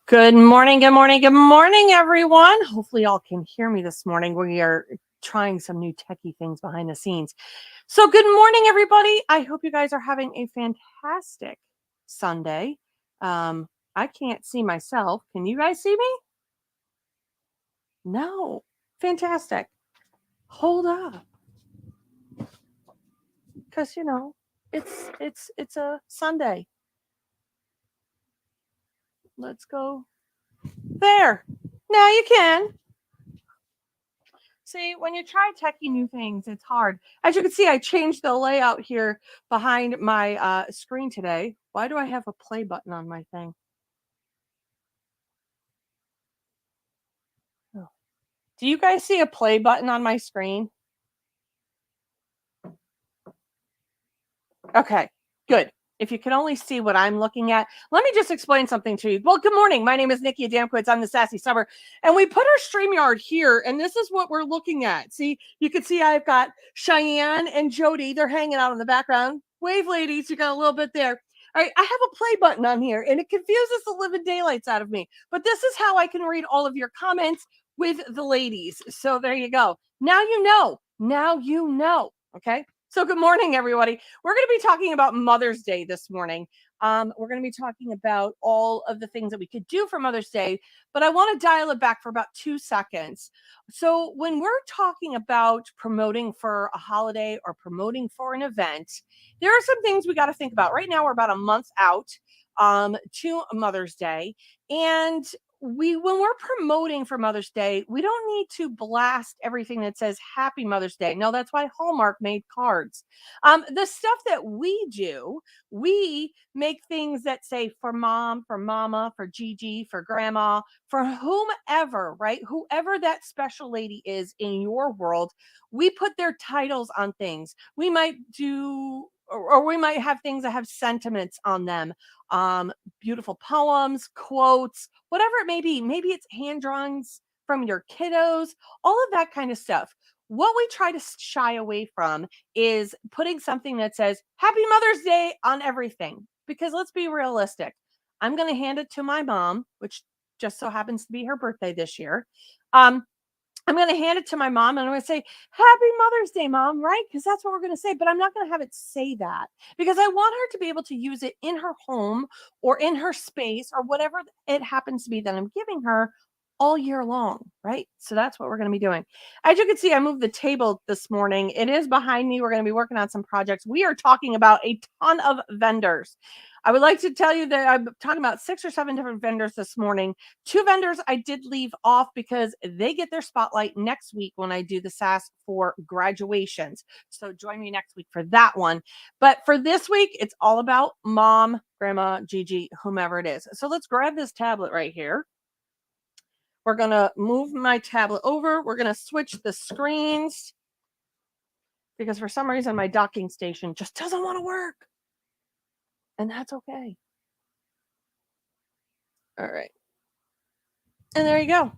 Good morning, good morning, good morning, everyone. Hopefully, y'all can hear me this morning. We are trying some new techie things behind the scenes. So, good morning, everybody. I hope you guys are having a fantastic Sunday. I can't see myself. Can you guys see me? No. Fantastic. Hold up. Because it's a Sunday. Let's go there. Now you can. See, when you try techie new things, it's hard. As you can see, I changed the layout here behind my screen today. Why do I have a play button on my thing? Oh. Do you guys see a play button on my screen? Okay, good. If you can only see what I'm looking at, let me just explain something to you. Well, good morning. My name is Nikki Adamkowitz. I'm the Sassy Summer. And we put our StreamYard here, and this is what we're looking at. See, you can see I've got Cheyenne and Jody. They're hanging out in the background. Wave, ladies. You got a little bit there. All right, I have a play button on here, and it confuses the living daylights out of me. But this is how I can read all of your comments with the ladies. So there you go. Now you know. Now you know. Okay. So good morning, everybody. We're going to be talking about Mother's Day this morning. We're going to be talking about all of the things that we could do for Mother's Day, but I want to dial it back for about 2 seconds. So when we're talking about promoting for a holiday or promoting for an event, there are some things we got to think about. Right now, we're about a month out to Mother's Day, and when we're promoting for Mother's Day, we don't need to blast everything that says Happy Mother's Day. No, that's why Hallmark made cards. The stuff that we do, we make things that say for mom, for mama, for Gigi, for grandma, for whomever, right? Whoever that special lady is in your world, we put their titles on things. We might do, or we might have things that have sentiments on them. Beautiful poems, quotes, whatever it may be. Maybe it's hand drawings from your kiddos, all of that kind of stuff. What we try to shy away from is putting something that says Happy Mother's Day on everything. Because let's be realistic. I'm going to hand it to my mom, which just so happens to be her birthday this year. I'm going to hand it to my mom and I'm going to say, Happy Mother's Day, Mom, right? Because that's what we're going to say. But I'm not going to have it say that because I want her to be able to use it in her home or in her space or whatever it happens to be that I'm giving her all year long, right? So that's what we're going to be doing. As you can see, I moved the table this morning. It is behind me. We're going to be working on some projects. We are talking about a ton of vendors. I would like to tell you that I'm talking about 6 or 7 different vendors this morning. 2 vendors I did leave off because they get their spotlight next week when I do the Sass for graduations. So join me next week for that one. But for this week, it's all about mom, grandma, Gigi, whomever it is. So let's grab this tablet right here. We're going to move my tablet over. We're going to switch the screens because for some reason my docking station just doesn't want to work. And that's okay. All right. And there you go.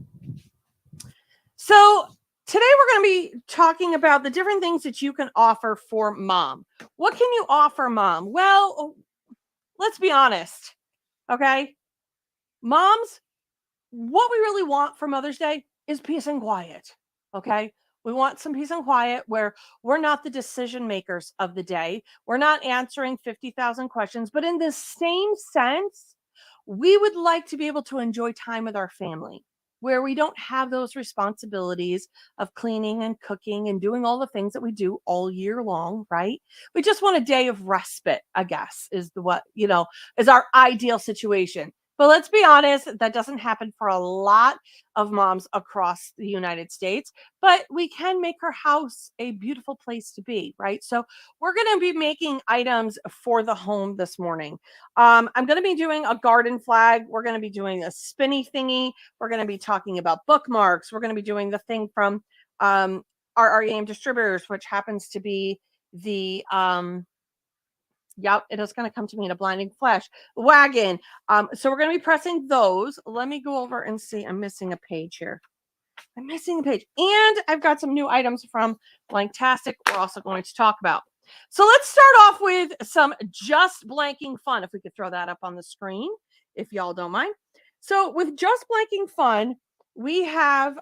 So today we're going to be talking about the different things that you can offer for mom. What can you offer mom? Well, let's be honest. Okay. Moms, what we really want for Mother's Day is peace and quiet. Okay. We want some peace and quiet where we're not the decision makers of the day. We're not answering 50,000 questions, but in the same sense, we would like to be able to enjoy time with our family where we don't have those responsibilities of cleaning and cooking and doing all the things that we do all year long, right? We just want a day of respite, I guess, is is our ideal situation. But let's be honest, that doesn't happen for a lot of moms across the United States, but we can make our house a beautiful place to be, right? So we're going to be making items for the home this morning. I'm going to be doing a garden flag. We're going to be doing a spinny thingy. We're going to be talking about bookmarks. We're going to be doing the thing from RREM Distributors, which happens to be the yep, it is going to come to me in a blinding flash. Wagon. So we're going to be pressing those. Let me go over and see. I'm missing a page here. I'm missing a page. And I've got some new items from Blanktastic we're also going to talk about. So let's start off with some just blanking fun. If we could throw that up on the screen, if y'all don't mind. So with Just Blanking Fun, we have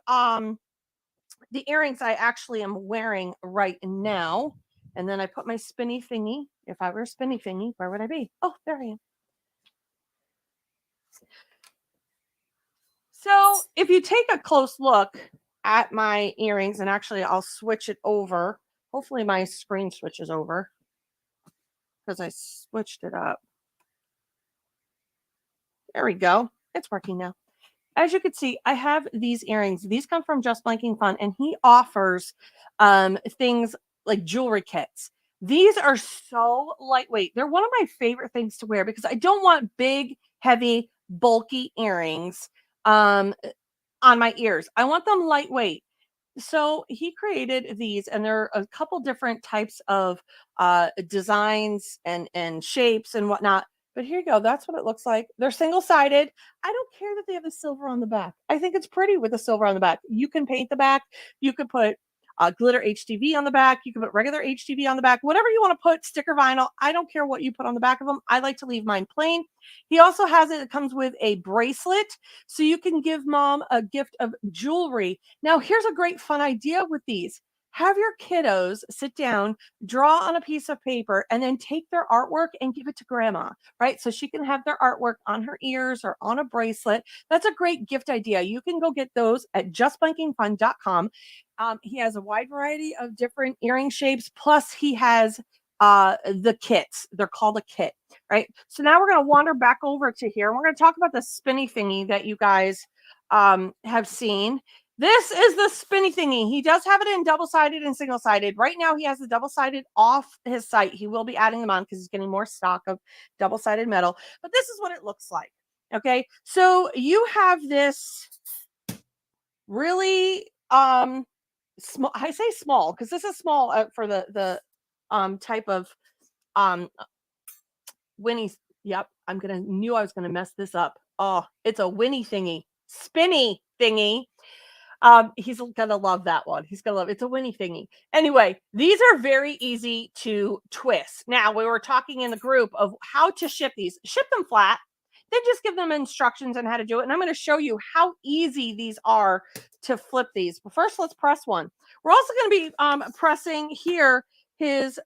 the earrings I actually am wearing right now. And then I put my spinny thingy. If I were a spinny thingy, where would I be? Oh, there I am. So if you take a close look at my earrings, and actually I'll switch it over. Hopefully my screen switches over because I switched it up. There we go. It's working now. As you can see, I have these earrings. These come from Just Blanking Fun, and he offers things like jewelry kits. These are so lightweight. They're one of my favorite things to wear because I don't want big, heavy, bulky earrings on my ears. I want them lightweight. So he created these, and there are a couple different types of designs and shapes and whatnot. But here you go. That's what it looks like. They're single-sided. I don't care that they have the silver on the back. I think it's pretty with the silver on the back. You can paint the back. You could put glitter HTV on the back. You can put regular HTV on the back. Whatever you want to put, sticker vinyl. I don't care what you put on the back of them. I like to leave mine plain. He also has it. It comes with a bracelet, so you can give mom a gift of jewelry. Now, here's a great fun idea with these. Have your kiddos sit down, draw on a piece of paper, and then take their artwork and give it to grandma, right? So she can have their artwork on her ears or on a bracelet. That's a great gift idea. You can go get those at justblankingfun.com. He has a wide variety of different earring shapes. Plus, he has the kits. They're called a kit, right? So now we're going to wander back over to here. And we're going to talk about the spinny thingy that you guys have seen. This is the spinny thingy. He does have it in double-sided and single-sided. Right now, he has the double-sided off his site. He will be adding them on because he's getting more stock of double-sided metal. But this is what it looks like. Okay, so you have this really small. I say small because this is small for the type of Winnie. Yep, knew I was gonna mess this up. Oh, it's a Winnie thingy, spinny thingy. He's gonna love that one. He's gonna love it's a Winnie thingy. Anyway, these are very easy to twist. Now, we were talking in the group of how to ship these. Ship them flat. Then just give them instructions on how to do it. And I'm going to show you how easy these are to flip these. But first, let's press one. We're also going to be pressing here his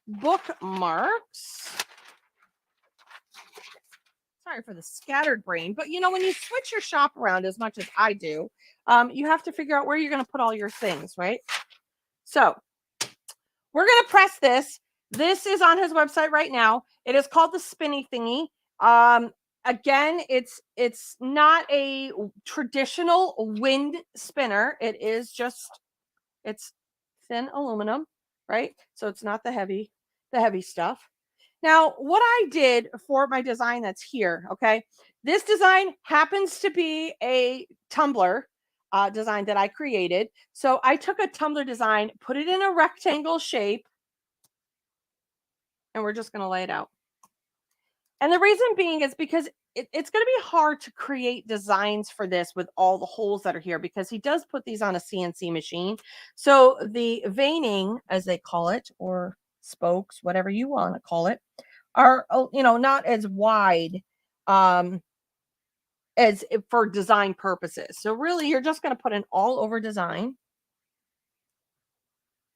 bookmarks. Sorry for the scattered brain, but you know, when you switch your shop around as much as I do, you have to figure out where you're going to put all your things, right? So we're going to press this. This is on his website right now. It is called the spinny thingy. Again, it's not a traditional wind spinner. It is just, it's thin aluminum, right? So it's not the heavy stuff. Now, what I did for my design that's here, okay, this design happens to be a tumbler design that I created. So I took a tumbler design, put it in a rectangle shape, and we're just going to lay it out. And the reason being is because it's going to be hard to create designs for this with all the holes that are here, because he does put these on a CNC machine. So the veining, as they call it, or spokes, whatever you want to call it, are, you know, not as wide as for design purposes. So really, you're just going to put an all over design.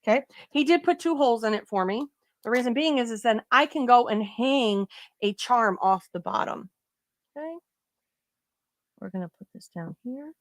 Okay. He did put 2 holes in it for me. The reason being is then I can go and hang a charm off the bottom. Okay. We're going to put this down here.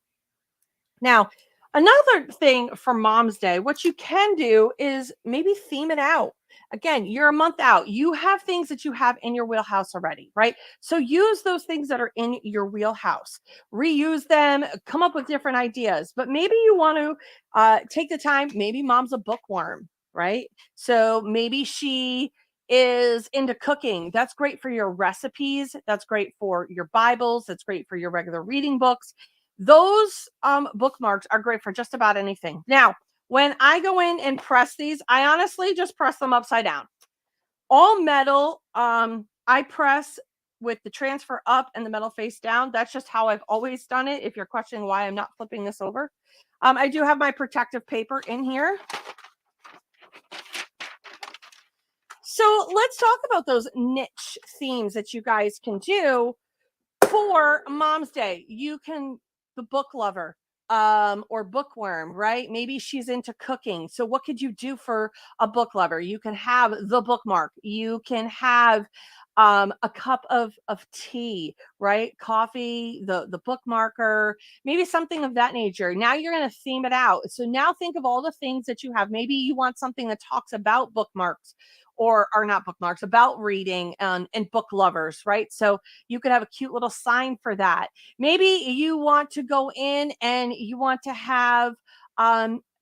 Now, another thing for Mom's Day, what you can do is maybe theme it out. Again, you're a month out. You have things that you have in your wheelhouse already, right? So use those things that are in your wheelhouse, reuse them, come up with different ideas. But maybe you want to take the time. Maybe Mom's a bookworm, right? So maybe she is into cooking. That's great for your recipes. That's great for your Bibles. That's great for your regular reading books. Those bookmarks are great for just about anything. Now, when I go in and press these, I honestly just press them upside down. All metal, I press with the transfer up and the metal face down. That's just how I've always done it. If you're questioning why I'm not flipping this over, I do have my protective paper in here. So let's talk about those niche themes that you guys can do for Mom's Day, you can, the book lover, or bookworm, right? Maybe she's into cooking. So what could you do for a book lover? You can have the bookmark. You can have a cup of tea, right? Coffee, the bookmarker, maybe something of that nature. Now you're going to theme it out. So now think of all the things that you have. Maybe you want something that talks about bookmarks, or not bookmarks, about reading, and book lovers, right? So you could have a cute little sign for that. Maybe you want to go in and you want to have,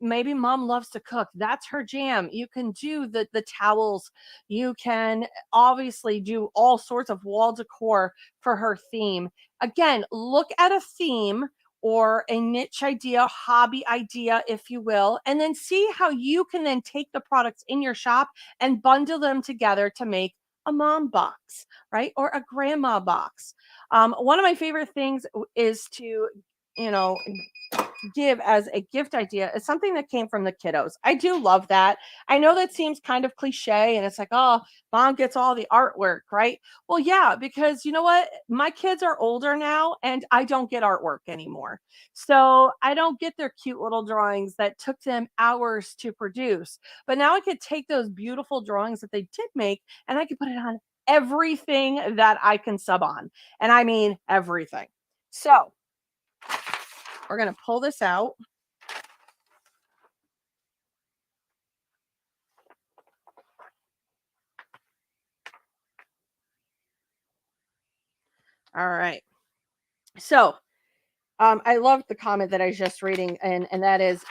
maybe Mom loves to cook. That's her jam. You can do the towels. You can obviously do all sorts of wall decor for her theme. Again, look at a theme or a niche idea, hobby idea, if you will, and then see how you can then take the products in your shop and bundle them together to make a mom box, right? Or a grandma box. One of my favorite things is to, you know, give as a gift idea is something that came from the kiddos. I do love that. I know that seems kind of cliche and it's like, oh, Mom gets all the artwork, right? Well, yeah, because you know what? My kids are older now and I don't get artwork anymore. So I don't get their cute little drawings that took them hours to produce. But now I could take those beautiful drawings that they did make and I could put it on everything that I can sub on. And I mean everything. So we're going to pull this out. All right. So I love the comment that I was just reading, and that is,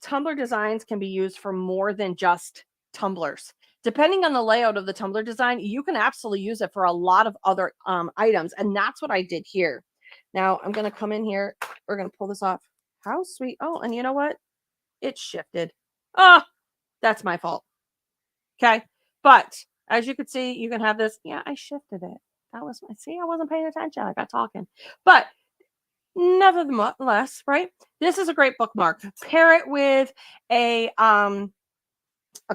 tumbler designs can be used for more than just tumblers. Depending on the layout of the tumbler design, you can absolutely use it for a lot of other items, and that's what I did here. Now I'm going to come in here. We're going to pull this off. How sweet. Oh, and you know what? It shifted. Oh, that's my fault. Okay. But as you can see, you can have this. Yeah, I shifted it. That was my, see, I wasn't paying attention. I got talking. But nevertheless, right? This is a great bookmark. Pair it with a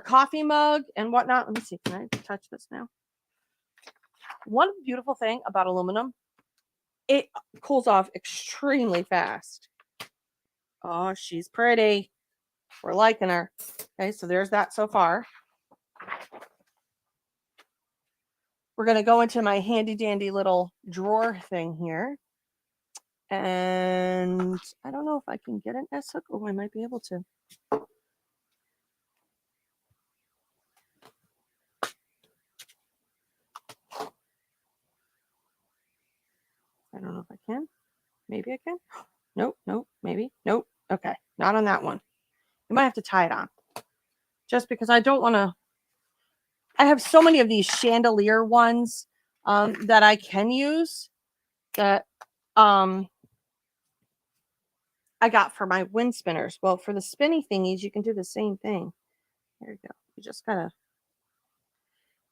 coffee mug and whatnot. Let me see. Can I touch this now? One beautiful thing about aluminum, it cools off extremely fast. Oh, she's pretty. We're liking her. Okay, so there's that so far. We're going to go into my handy dandy little drawer thing here. And I don't know if I can get an S hook. Oh, I might be able to. I don't know if I can. Maybe I can. Nope, nope, maybe. Nope. Okay, not on that one. You might have to tie it on. Just because I don't want to. I have so many of these chandelier ones that I can use that I got for my wind spinners. Well, for the spinny thingies, you can do the same thing. There you go. You just gotta.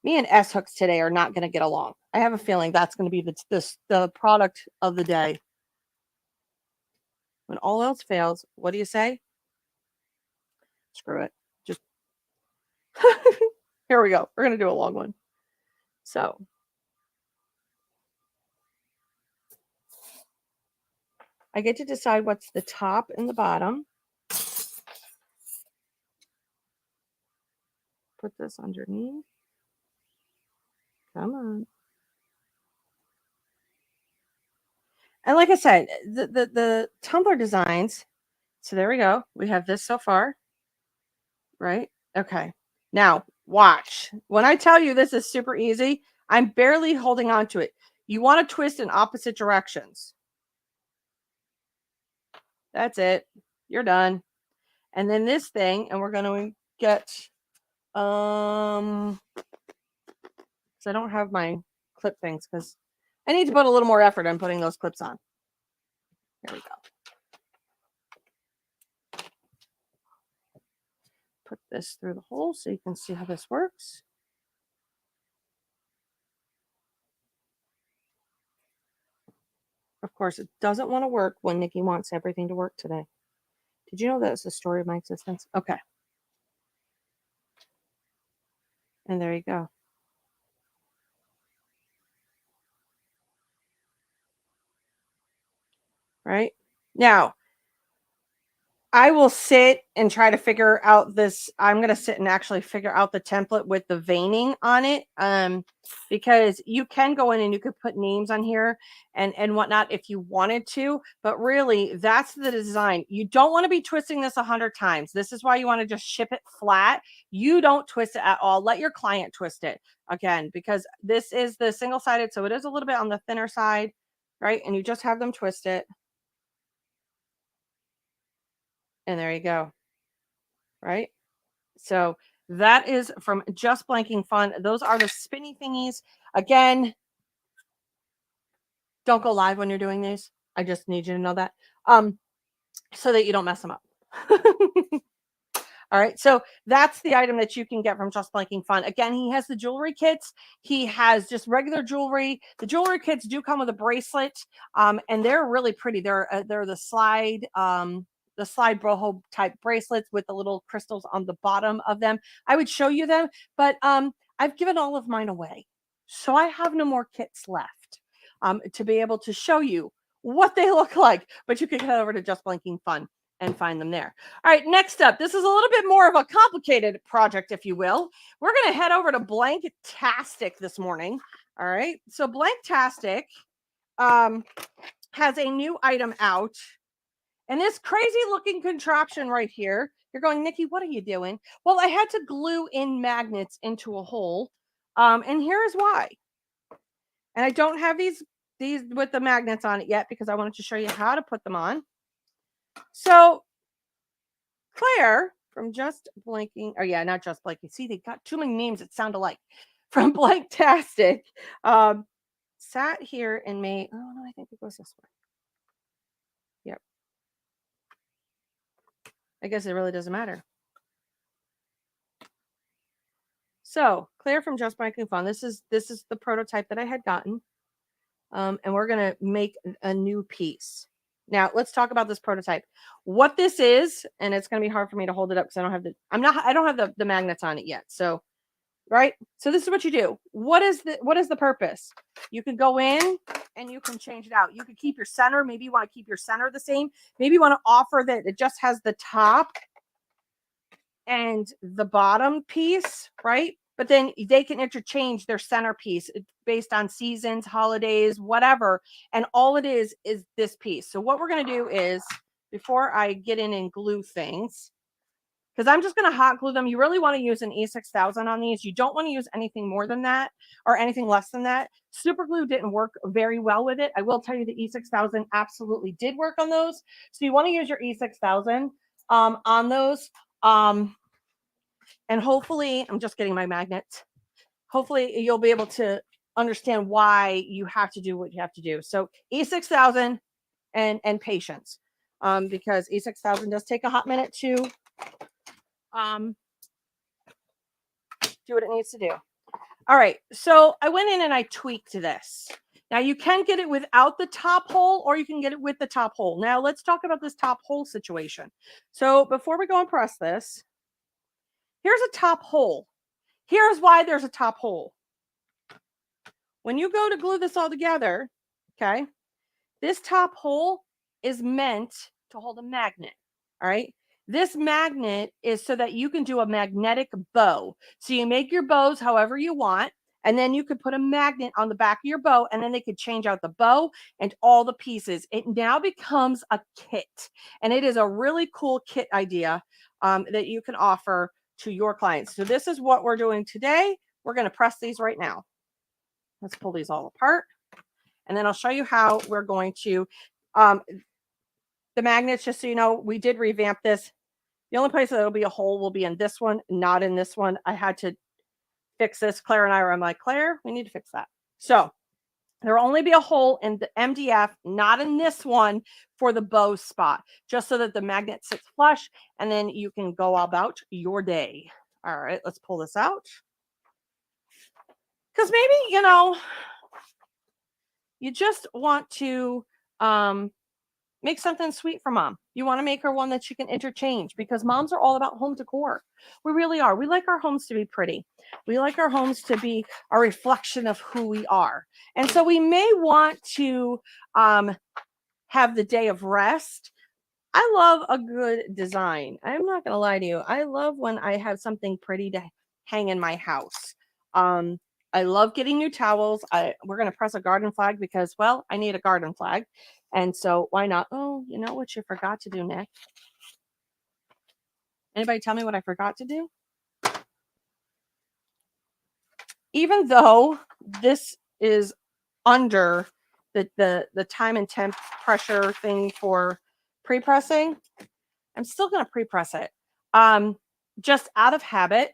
Me and S hooks today are not going to get along. I have a feeling that's going to be the product of the day. When all else fails, what do you say? Screw it. Just here we go. We're going to do a long one. So I get to decide what's the top and the bottom. Put this underneath. Come on. And like I said, the tumbler designs. So there we go. We have this so far. Right? Okay. Now, watch. When I tell you this is super easy, I'm barely holding on to it. You want to twist in opposite directions. That's it. You're done. And then this thing, and we're going to get, because I don't have my clip things, because I need to put a little more effort in putting those clips on. Here we go. Put this through the hole so you can see how this works. Of course, it doesn't want to work when Nikki wants everything to work today. Did you know that's the story of my existence? Okay. And there you go. right? Now, I will sit and try to figure out this. I'm going to sit and actually figure out the template with the veining on it. Because you can go in and you could put names on here and whatnot if you wanted to, but really that's the design. You don't want to be twisting this 100 times. This is why you want to just ship it flat. You don't twist it at all. Let your client twist it again, because this is the single-sided. So it is a little bit on the thinner side, right? And you just have them twist it. And there you go. Right? So that is from Just Blanking Fun. Those are the spinny thingies. Again, don't go live when you're doing these. I just need you to know that. So that you don't mess them up. All right, so that's the item that you can get from Just Blanking Fun. Again, he has the jewelry kits. He has just regular jewelry. The jewelry kits do come with a bracelet, and they're really pretty. They're the slide boho type bracelets with the little crystals on the bottom of them. I would show you them, but I've given all of mine away, so I have no more kits left to be able to show you what they look like. But you can head over to Just Blanking Fun and find them there. All right, next up, this is a little bit more of a complicated project, if you will. We're going to head over to Blanktastic this morning. All right, so Blanktastic has a new item out, and this crazy looking contraption right here. You're going, Nikki, what are you doing? Well, I had to glue in magnets into a hole, and here is why. And I don't have these with the magnets on it yet because I wanted to show you how to put them on. So Claire from Just Blanking, oh yeah, not Just Blanking. See, they got too many names that sound alike. From Blanktastic, sat here and made. Oh no, I think it goes this way. Yep. I guess it really doesn't matter. So Claire from Just Blanking Fun. This is the prototype that I had gotten, and we're gonna make a new piece. Now let's talk about this prototype. What this is, and it's gonna be hard for me to hold it up because I don't have the magnets on it yet. So, right. So this is what you do. What is the purpose? You can go in and you can change it out. You can keep your center. Maybe you want to keep your center the same. Maybe you want to offer that it just has the top and the bottom piece, right? But then they can interchange their centerpiece based on seasons, holidays, whatever. And all it is this piece. So what we're going to do is, before I get in and glue things, because I'm just going to hot glue them. You really want to use an E6000 on these. You don't want to use anything more than that or anything less than that. Super glue didn't work very well with it. I will tell you the E6000 absolutely did work on those. So you want to use your E6000 on those. And hopefully, I'm just getting my magnets. Hopefully you'll be able to understand why you have to do what you have to do. So E6000 and patience, because E6000 does take a hot minute to do what it needs to do. All right, so I went in and I tweaked this. Now you can get it without the top hole or you can get it with the top hole. Now let's talk about this top hole situation. So before we go and press this, here's a top hole. Here's why there's a top hole. When you go to glue this all together, okay, this top hole is meant to hold a magnet, all right? This magnet is so that you can do a magnetic bow. So you make your bows however you want, and then you could put a magnet on the back of your bow, and then they could change out the bow and all the pieces. It now becomes a kit, and it is a really cool kit idea that you can offer to your clients. So this is what we're doing today. We're going to press these right now. Let's pull these all apart, and then I'll show you how we're going to the magnets. Just so you know, we did revamp this. The only place that it'll be a hole will be in this one, not in this one. I had to fix this. Claire and I were, I'm like, Claire, we need to fix that. So there will only be a hole in the MDF, not in this one, for the bow spot, just so that the magnet sits flush, and then you can go about your day. All right, let's pull this out. Because maybe, you just want to make something sweet for mom. You want to make her one that she can interchange, because moms are all about home decor. We really are. We like our homes to be pretty. We like our homes to be a reflection of who we are. And so we may want to have the day of rest. I love a good design. I'm not going to lie to you. I love when I have something pretty to hang in my house. I love getting new towels. We're going to press a garden flag because, well, I need a garden flag. And so why not? Oh, you know what you forgot to do, Nick? Anybody tell me what I forgot to do? Even though this is under the time and temp pressure thing for pre-pressing, I'm still going to pre-press it. Just out of habit.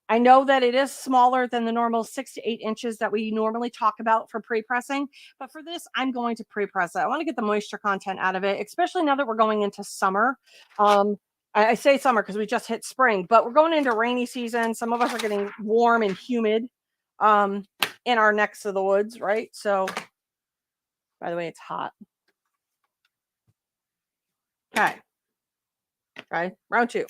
I know that it is smaller than the normal 6 to 8 inches that we normally talk about for pre-pressing, but for this, I'm going to pre-press it. I want to get the moisture content out of it, especially now that we're going into summer. I say summer because we just hit spring, but we're going into rainy season. Some of us are getting warm and humid in our necks of the woods, right? So, by the way, it's hot. Okay. Right, round 2.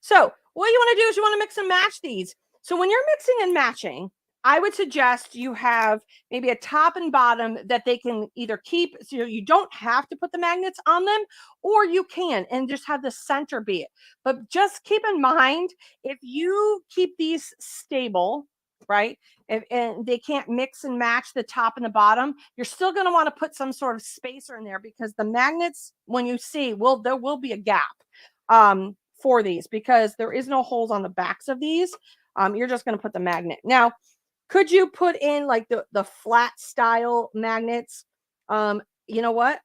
So what you want to do is you want to mix and match these. So when you're mixing and matching, I would suggest you have maybe a top and bottom that they can either keep, so you don't have to put the magnets on them, or you can and just have the center be it. But just keep in mind, if you keep these stable, right, and they can't mix and match the top and the bottom, you're still going to want to put some sort of spacer in there because the magnets, when you see, there will be a gap for these because there is no holes on the backs of these. You're just going to put the magnet. Now, could you put in like the flat style magnets? You know what?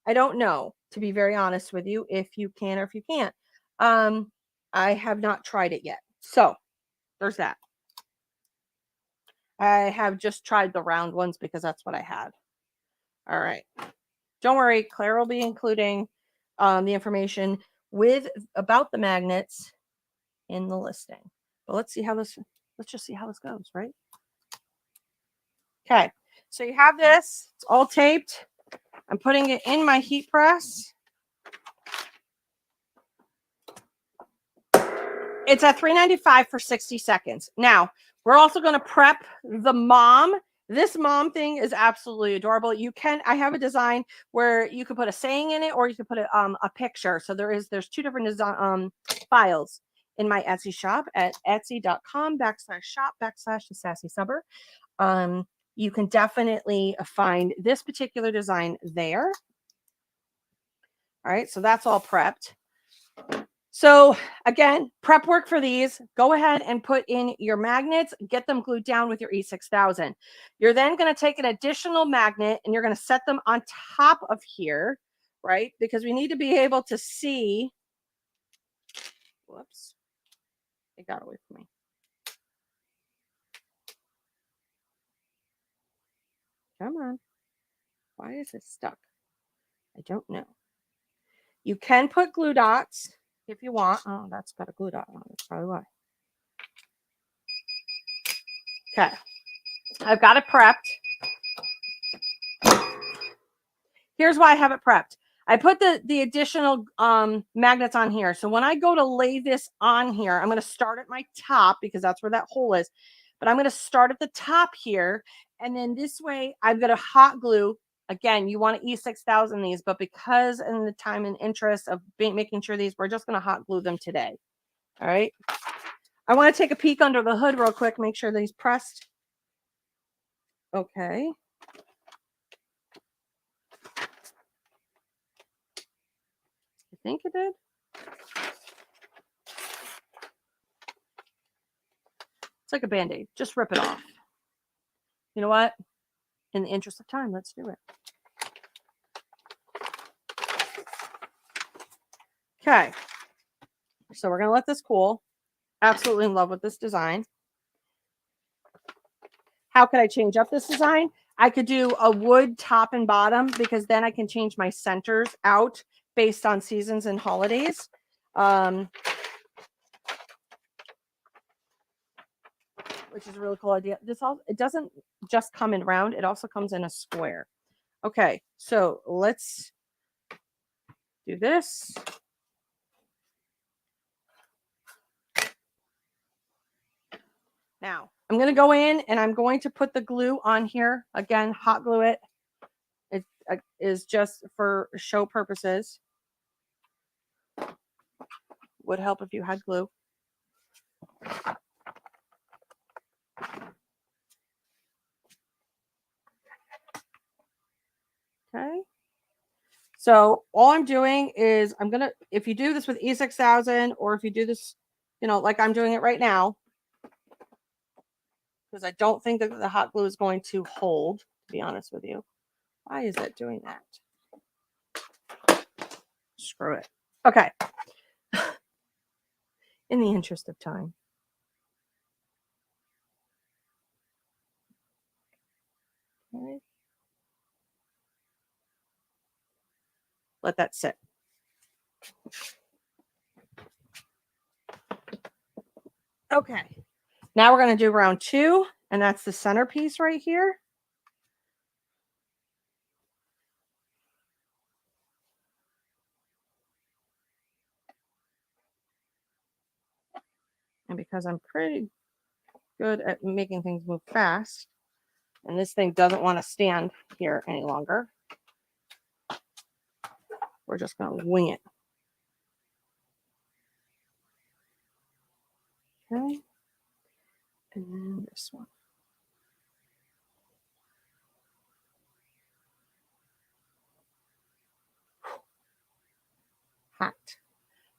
I don't know, to be very honest with you, if you can or if you can't. I have not tried it yet. So there's that. I have just tried the round ones because that's what I had. All right. Don't worry, Claire will be including the information about the magnets in the listing. But let's just see how this goes, right? Okay, so you have this, it's all taped. I'm putting it in my heat press. It's at 395 for 60 seconds. Now, we're also going to prep the mom. This mom thing is absolutely adorable. I have a design where you could put a saying in it or you could put a picture. So there's 2 different design files in my Etsy shop at etsy.com/shop/the Sassy Subber. You can definitely find this particular design there. All right, so that's all prepped. So again, prep work for these, go ahead and put in your magnets, get them glued down with your E6000. You're then going to take an additional magnet and you're going to set them on top of here, right? Because we need to be able to see. Whoops. It got away from me. Come on. Why is it stuck? I don't know. You can put glue dots if you want. Oh, that's got a glue dot on it. That's probably why. Okay. I've got it prepped. Here's why I have it prepped. I put the additional magnets on here. So when I go to lay this on here, I'm going to start at my top because that's where that hole is. But I'm going to start at the top here. And then this way, I'm going to hot glue. Again, you want to E6000 these, but because in the time and interest of making sure these, we're just going to hot glue them today. All right. I want to take a peek under the hood real quick, make sure that he's pressed. Okay. I think it did. It's like a Band-Aid. Just rip it off. You know what? In the interest of time, let's do it. Okay. So we're going to let this cool. Absolutely in love with this design. How could I change up this design? I could do a wood top and bottom because then I can change my centers out based on seasons and holidays. Which is a really cool idea. It doesn't just come in round, it also comes in a square. Okay, so let's do this. Now, I'm going to go in and I'm going to put the glue on here. Again, hot glue it. is just for show purposes. Would help if you had glue. Okay. So all I'm doing is if you do this with E6000 or if you do this, like I'm doing it right now, because I don't think that the hot glue is going to hold, to be honest with you. Why is it doing that? Screw it. Okay. In the interest of time. Okay. Let that sit. Okay. Now we're going to do round 2, and that's the centerpiece right here. And because I'm pretty good at making things move fast, and this thing doesn't want to stand here any longer, we're just going to wing it. Okay. And then this one. Hot.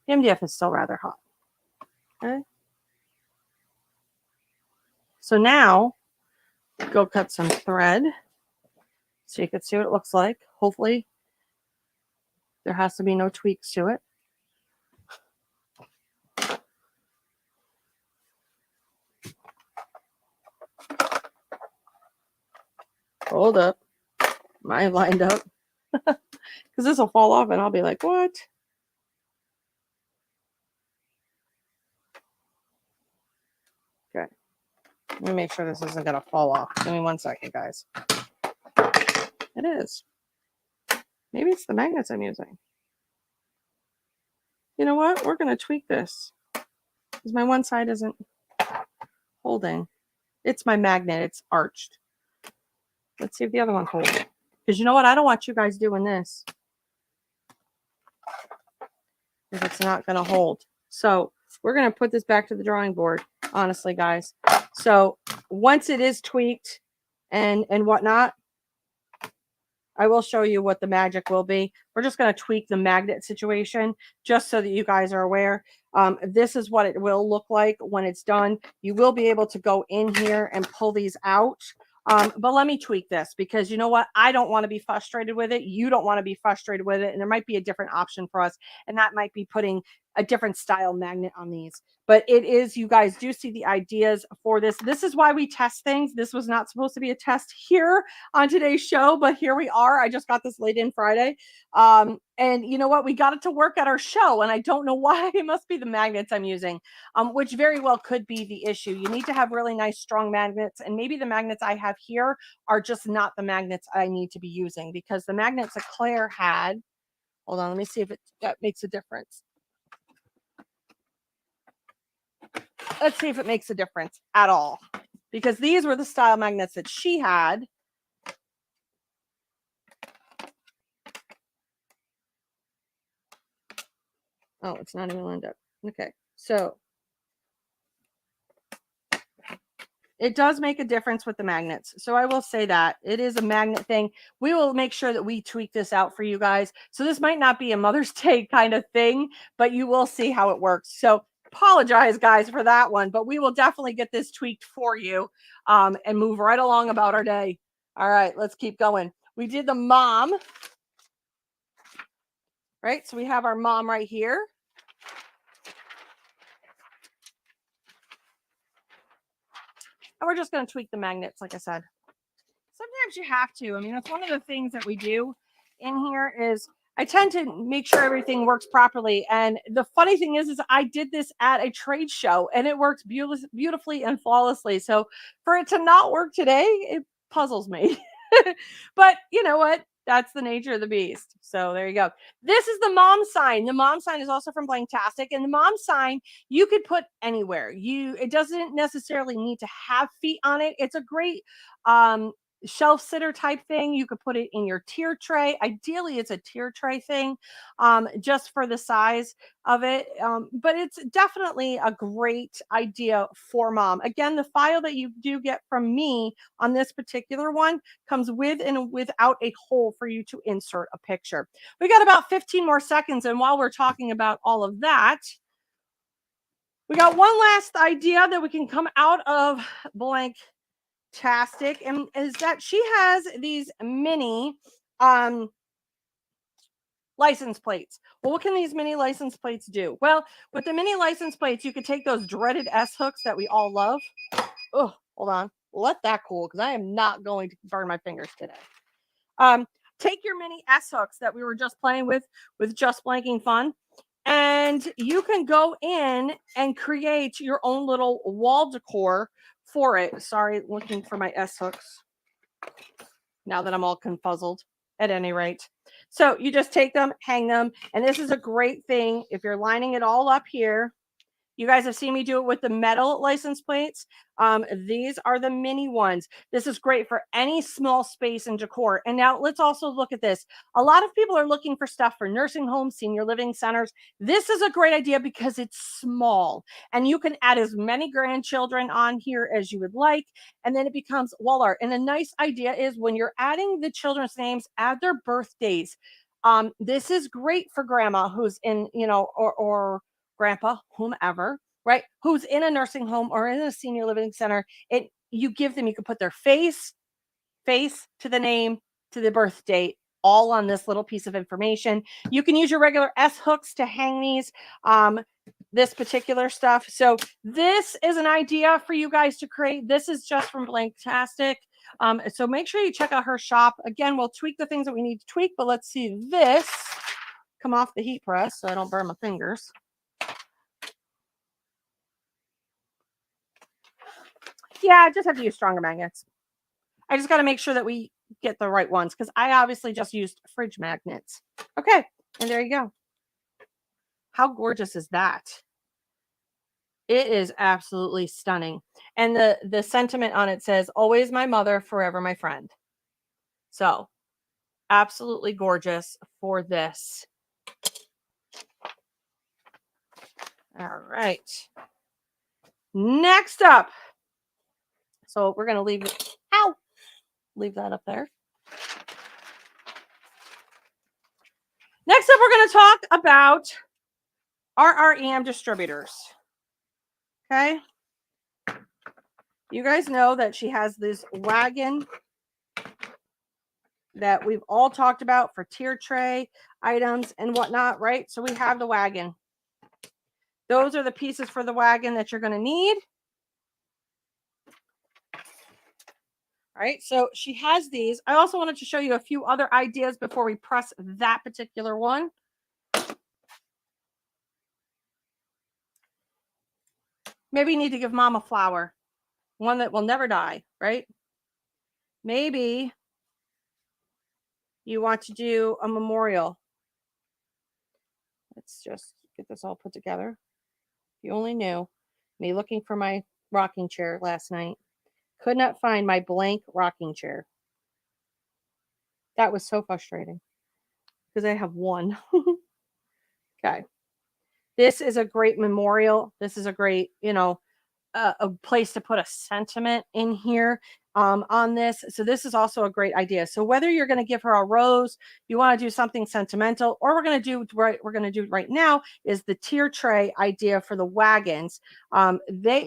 The MDF is still rather hot. Okay. So now, go cut some thread so you can see what it looks like. Hopefully, there has to be no tweaks to it. Hold up. Am I lined up? Because this will fall off and I'll be like, what? Okay. Let me make sure this isn't going to fall off. Give me 1 second, guys. It is. Maybe it's the magnets I'm using. You know what? We're going to tweak this. Because my one side isn't holding. It's my magnet. It's arched. Let's see if the other one holds. Because you know what? I don't want you guys doing this if it's not going to hold. So we're going to put this back to the drawing board, honestly, guys. So once it is tweaked and whatnot, I will show you what the magic will be. We're just going to tweak the magnet situation just so that you guys are aware. This is what it will look like when it's done. You will be able to go in here and pull these out. But let me tweak this because you know what? I don't want to be frustrated with it. You don't want to be frustrated with it. And there might be a different option for us. And that might be putting a different style magnet on these. But it is, you guys do see the ideas for this. This is why we test things. This was not supposed to be a test here on today's show, but here we are. I just got this late in Friday. And you know what? We got it to work at our show. And I don't know why. It must be the magnets I'm using, which very well could be the issue. You need to have really nice, strong magnets. And maybe the magnets I have here are just not the magnets I need to be using because the magnets that Claire had, hold on, let me see if that makes a difference. Let's see if it makes a difference at all. Because these were the style magnets that she had. Oh, it's not even lined up. Okay, so it does make a difference with the magnets. So I will say that it is a magnet thing. We will make sure that we tweak this out for you guys. So this might not be a Mother's Day kind of thing, but you will see how it works. So apologize, guys, for that one, but we will definitely get this tweaked for you and move right along about our day. All right, let's keep going. We did the mom, right? So we have our mom right here. And we're just going to tweak the magnets, like I said. Sometimes you have to. I mean, that's one of the things that we do in here is I tend to make sure everything works properly. And the funny thing is I did this at a trade show and it works beautifully and flawlessly. So for it to not work today, it puzzles me. But you know what? That's the nature of the beast. So there you go. This is the mom sign. The mom sign is also from Blanktastic. And the mom sign you could put anywhere. It doesn't necessarily need to have feet on it. It's a great shelf sitter type thing. You could put it in your tier tray. Ideally, it's a tier tray thing, just for the size of it. But it's definitely a great idea for mom. Again, the file that you do get from me on this particular one comes with and without a hole for you to insert a picture. We got about 15 more seconds. And while we're talking about all of that, we got one last idea that we can come out of Blanktastic, and is that she has these mini license plates. Well, what can these mini license plates do? Well, with the mini license plates, you could take those dreaded S hooks that we all love. Oh, hold on. Let that cool, because I am not going to burn my fingers today. Take your mini S hooks that we were just playing with Just Blanking Fun, and you can go in and create your own little wall decor for it. Sorry, looking for my S hooks now that I'm all confuzzled. At any rate, so you just take them, hang them, and this is a great thing if you're lining it all up here. You guys have seen me do it with the metal license plates. These are the mini ones. This is great for any small space and decor. And now let's also look at this. A lot of people are looking for stuff for nursing homes, senior living centers. This is a great idea because it's small and you can add as many grandchildren on here as you would like. And then it becomes wall art. And a nice idea is when you're adding the children's names, add their birthdays. This is great for grandma who's in, or grandpa, whomever, right? Who's in a nursing home or in a senior living center. You give them, you can put their face to the name, to the birth date, all on this little piece of information. You can use your regular S hooks to hang these, this particular stuff. So this is an idea for you guys to create. This is just from Blanktastic. So make sure you check out her shop. Again, we'll tweak the things that we need to tweak, but let's see this come off the heat press so I don't burn my fingers. Yeah, I just have to use stronger magnets. I just got to make sure that we get the right ones because I obviously just used fridge magnets. Okay, and there you go. How gorgeous is that? It is absolutely stunning. And the sentiment on it says, always my mother, forever my friend. So absolutely gorgeous for this. All right. Next up. So we're going to leave it. Ow! Leave that up there. Next up, we're going to talk about RREM distributors. Okay. You guys know that she has this wagon that we've all talked about for tier tray items and whatnot, right? So we have the wagon. Those are the pieces for the wagon that you're going to need. All right, so she has these. I also wanted to show you a few other ideas before we press that particular one. Maybe you need to give mom a flower, one that will never die, right? Maybe you want to do a memorial. Let's just get this all put together. You only knew me looking for my rocking chair last night. Could not find my blank rocking chair. That was so frustrating because I have one. Okay. This is a great memorial. This is a great, a place to put a sentiment in here on this. So this is also a great idea. So whether you're going to give her a rose, you want to do something sentimental, or we're going to do right now is the tier tray idea for the wagons.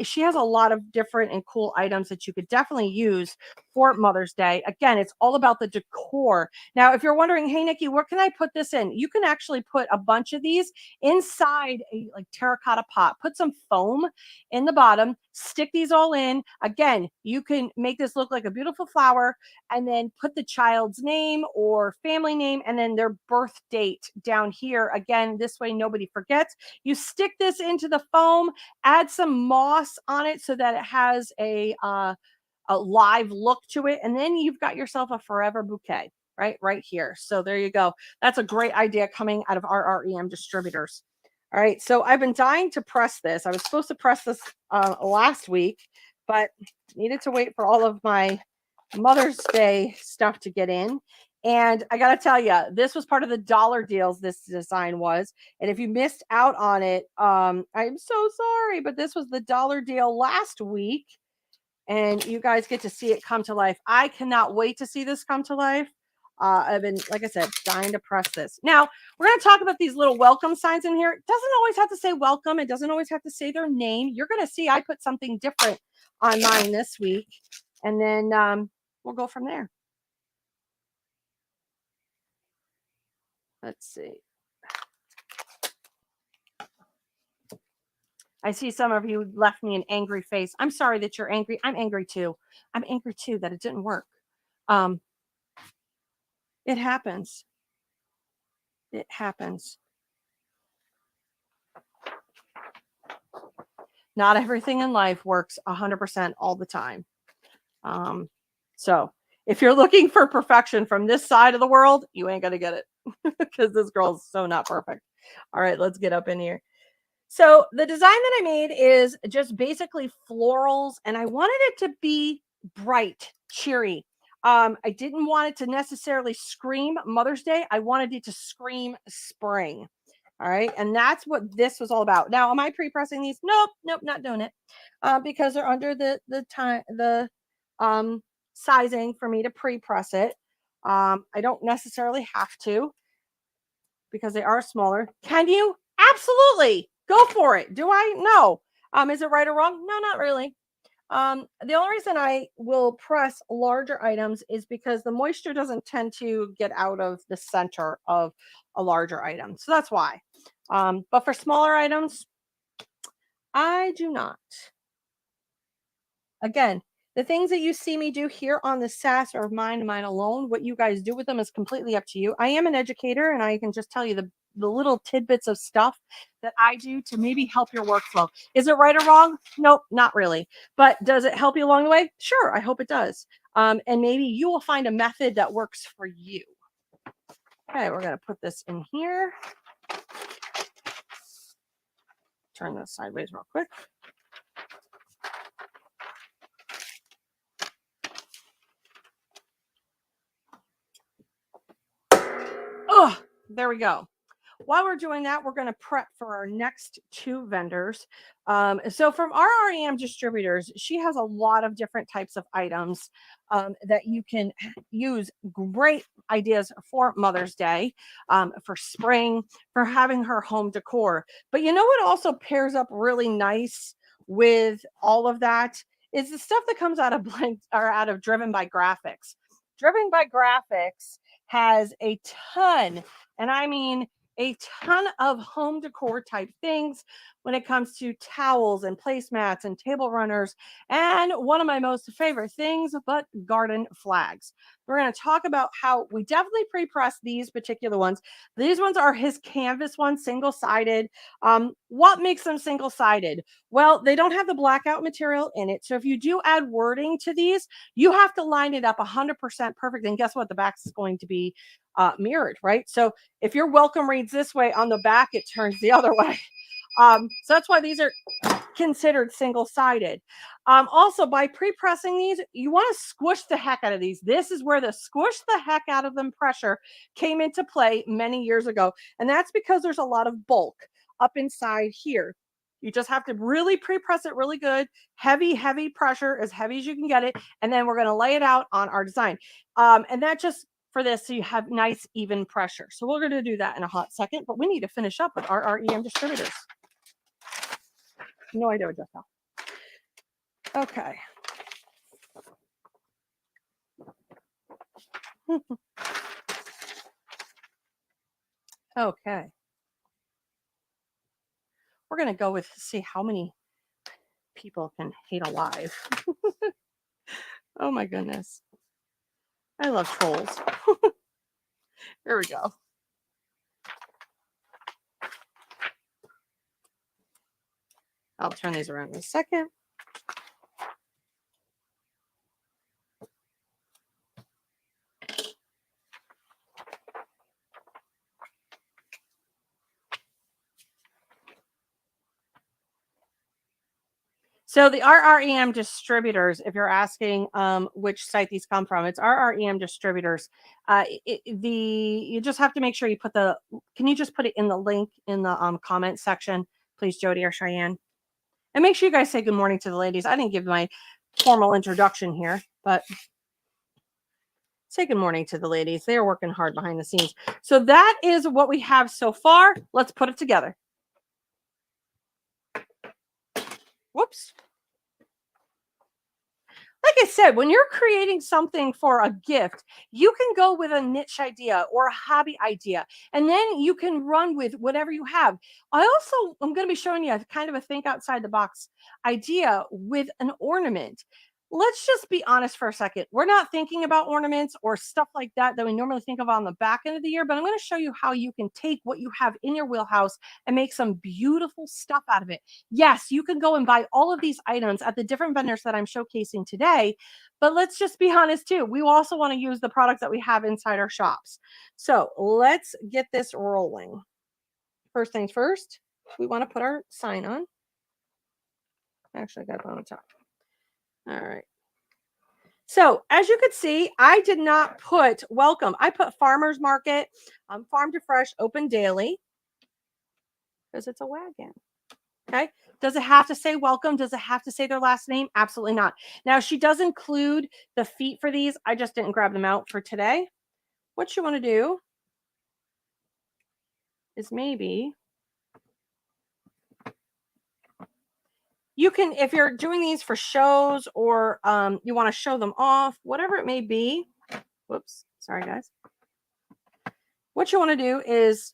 She has a lot of different and cool items that you could definitely use for Mother's Day. Again, it's all about the decor. Now, if you're wondering, hey Nikki, where can I put this in? You can actually put a bunch of these inside a like terracotta pot. Put some foam in the bottom, stick these all in. Again, you can make this look like a beautiful flower and then put the child's name or family name and then their birth date down here. Again, this way nobody forgets. You stick this into the foam, add some moss on it so that it has a live look to it, and then you've got yourself a forever bouquet right here. So there you go. That's a great idea coming out of RREM distributors. All right, so I've been dying to press this. I was supposed to press this last week, but needed to wait for all of my Mother's Day stuff to get in. And I got to tell you, this was part of the dollar deals, this design was. And if you missed out on it, I'm so sorry, but this was the dollar deal last week. And you guys get to see it come to life. I cannot wait to see this come to life. I've been, like I said, dying to press this. Now, we're going to talk about these little welcome signs in here. It doesn't always have to say welcome. It doesn't always have to say their name. You're going to see I put something different on mine this week. And then we'll go from there. Let's see. I see some of you left me an angry face. I'm sorry that you're angry. I'm angry too. I'm angry too that it didn't work. It happens. It happens. Not everything in life works 100% all the time. So if you're looking for perfection from this side of the world, you ain't gonna get it because this girl's so not perfect. All right, let's get up in here. So the design that I made is just basically florals, and I wanted it to be bright, cheery. I didn't want it to necessarily scream Mother's Day. I wanted it to scream spring. All right. And that's what this was all about. Now, am I pre-pressing these? Nope, not doing it. Because they're under the sizing for me to pre-press it. I don't necessarily have to because they are smaller. Can you? Absolutely. Go for it. Do I? No. Is it right or wrong? No, not really. The only reason I will press larger items is because the moisture doesn't tend to get out of the center of a larger item. So that's why. But for smaller items, I do not. Again, the things that you see me do here on the Sass are mine and mine alone. What you guys do with them is completely up to you. I am an educator, and I can just tell you the little tidbits of stuff that I do to maybe help your workflow. Is it right or wrong? Nope, not really. But does it help you along the way? Sure, I hope it does. And maybe you will find a method that works for you. Okay, we're going to put this in here. Turn this sideways real quick. Oh, there we go. While we're doing that, we're going to prep for our next two vendors. So from RREM Distributors, she has a lot of different types of items that you can use. Great ideas for Mother's Day, for spring, for having her home decor. But you know what also pairs up really nice with all of that is the stuff that comes out of Driven by Graphics. Driven by Graphics has a ton, and I mean a ton of home decor type things when it comes to towels and placemats and table runners, and one of my most favorite things, but garden flags. We're going to talk about how we definitely pre-press these particular ones. These ones are his canvas ones, single-sided. What makes them single-sided? Well, they don't have the blackout material in it. So if you do add wording to these, you have to line it up 100% perfect. And guess what? The back is going to be mirrored, right? So if your welcome reads this way, on the back, it turns the other way. So that's why these are considered single-sided. Also, by pre-pressing these, you want to squish the heck out of these. This is where the squish the heck out of them pressure came into play many years ago. And that's because there's a lot of bulk up inside here. You just have to really pre-press it really good. Heavy pressure, as heavy as you can get it. And then we're going to lay it out on our design. And that just for this, so you have nice, even pressure. So we're going to do that in a hot second, but we need to finish up with our RREM Distributors. No idea what just now. Okay. Okay. We're going to go with see how many people can hate alive. Oh my goodness. I love trolls. Here we go. I'll turn these around in a second. So the RREM distributors, if you're asking which site these come from, it's RREM distributors. You just have to make sure you put the, can you just put it in the link in the comment section, please, Jody or Cheyenne? And make sure you guys say good morning to the ladies. I didn't give my formal introduction here, but say good morning to the ladies. They are working hard behind the scenes. So that is what we have so far. Let's put it together. Whoops. Like I said, when you're creating something for a gift, you can go with a niche idea or a hobby idea, and then you can run with whatever you have. I'm going to be showing you kind of a think outside the box idea with an ornament. Let's just be honest for a second. We're not thinking about ornaments or stuff like that we normally think of on the back end of the year, but I'm going to show you how you can take what you have in your wheelhouse and make some beautiful stuff out of it. Yes, you can go and buy all of these items at the different vendors that I'm showcasing today, but let's just be honest too. We also want to use the products that we have inside our shops. So let's get this rolling. First things first, we want to put our sign on. Actually, I got it on the top. All right. So as you could see, I did not put welcome. I put farmer's market, farm to fresh, open daily, because it's a wagon. Okay. Does it have to say welcome? Does it have to say their last name? Absolutely not. Now, she does include the feet for these. I just didn't grab them out for today. What you want to do is maybe you can, if you're doing these for shows or you want to show them off, whatever it may be. Whoops. Sorry, guys. What you want to do is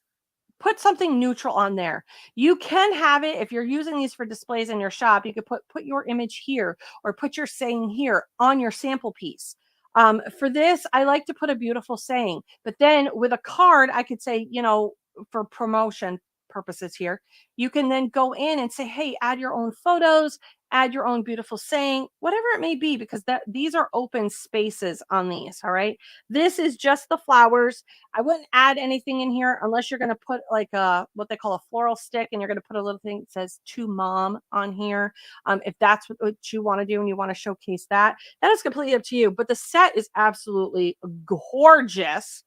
put something neutral on there. You can have it, if you're using these for displays in your shop, you could put your image here or put your saying here on your sample piece. For this, I like to put a beautiful saying, but then with a card, I could say, you know, for promotion purposes here, you can then go in and say, hey, add your own photos, add your own beautiful saying, whatever it may be, because these are open spaces on these. All right. This is just the flowers. I wouldn't add anything in here unless you're going to put like what they call a floral stick, and you're going to put a little thing that says to mom on here. If that's what you want to do and you want to showcase that, that is completely up to you. But the set is absolutely gorgeous.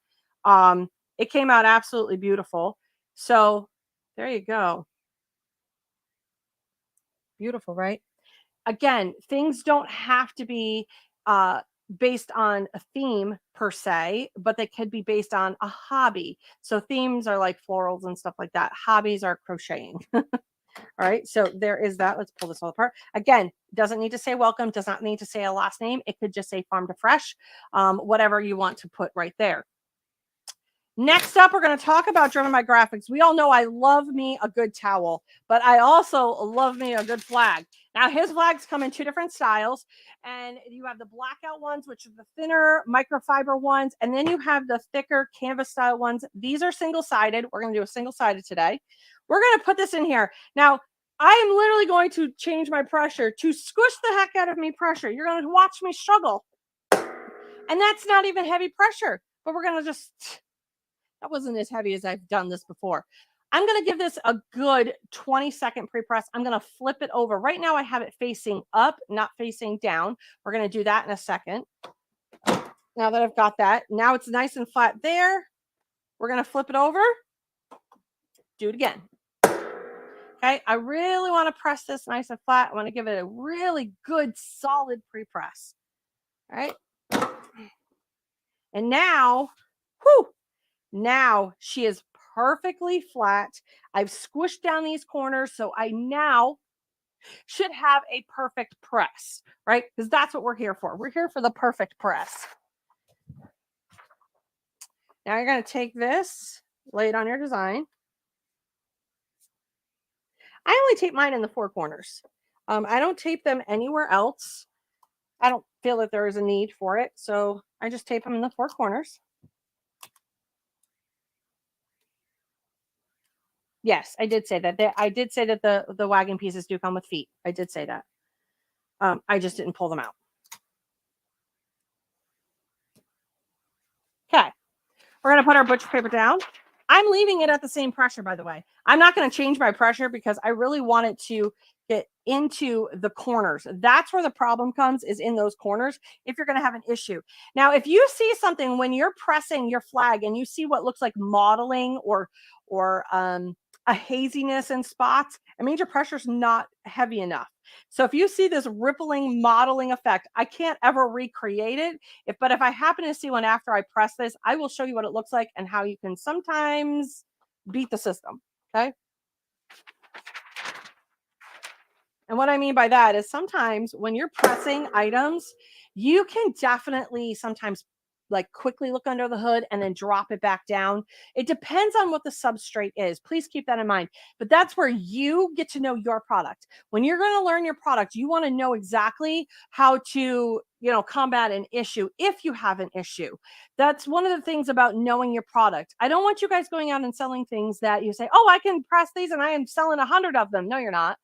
It came out absolutely beautiful. So there you go. Beautiful, right? Again, things don't have to be based on a theme per se, but they could be based on a hobby. So themes are like florals and stuff like that. Hobbies are crocheting. All right. So there is that. Let's pull this all apart. Again, doesn't need to say welcome, does not need to say a last name. It could just say farm to fresh, whatever you want to put right there. Next up, we're going to talk about driven by graphics. We all know I love me a good towel, but I also love me a good flag. Now, his flags come in two different styles, and you have the blackout ones, which are the thinner microfiber ones, and then you have the thicker canvas style ones. These are single-sided. We're going to do a single-sided today. We're going to put this in here. Now, I am literally going to change my pressure to squish the heck out of me pressure. You're going to watch me struggle. And that's not even heavy pressure, but we're going to just... That wasn't as heavy as I've done this before. I'm going to give this a good 20-second pre-press. I'm going to flip it over. Right now, I have it facing up, not facing down. We're going to do that in a second. Now that I've got that, now it's nice and flat there. We're going to flip it over. Do it again. Okay, I really want to press this nice and flat. I want to give it a really good, solid pre-press. All right. And now, whew, now she is perfectly flat. I've squished down these corners, so I now should have a perfect press, right? Because that's what we're here for. We're here for the perfect press. Now you're going to take this, lay it on your design. I only tape mine in the four corners. I don't tape them anywhere else. I don't feel that there is a need for it, so I just tape them in the four corners. Yes, I did say that. I did say that the wagon pieces do come with feet. I did say that. I just didn't pull them out. Okay, we're going to put our butcher paper down. I'm leaving it at the same pressure, by the way. I'm not going to change my pressure because I really want it to get into the corners. That's where the problem comes, is in those corners, if you're going to have an issue. Now, if you see something when you're pressing your flag and you see what looks like mottling or a haziness in spots, it means your pressure's not heavy enough. So if you see this rippling modeling effect, I can't ever recreate it. But if I happen to see one after I press this, I will show you what it looks like and how you can sometimes beat the system. Okay. And what I mean by that is sometimes when you're pressing items, you can definitely sometimes like quickly look under the hood and then drop it back down. It depends on what the substrate is. Please keep that in mind. But that's where you get to know your product. When you're going to learn your product, you want to know exactly how to, combat an issue if you have an issue. That's one of the things about knowing your product. I don't want you guys going out and selling things that you say, oh, I can press these and I am selling 100 of them. No, you're not.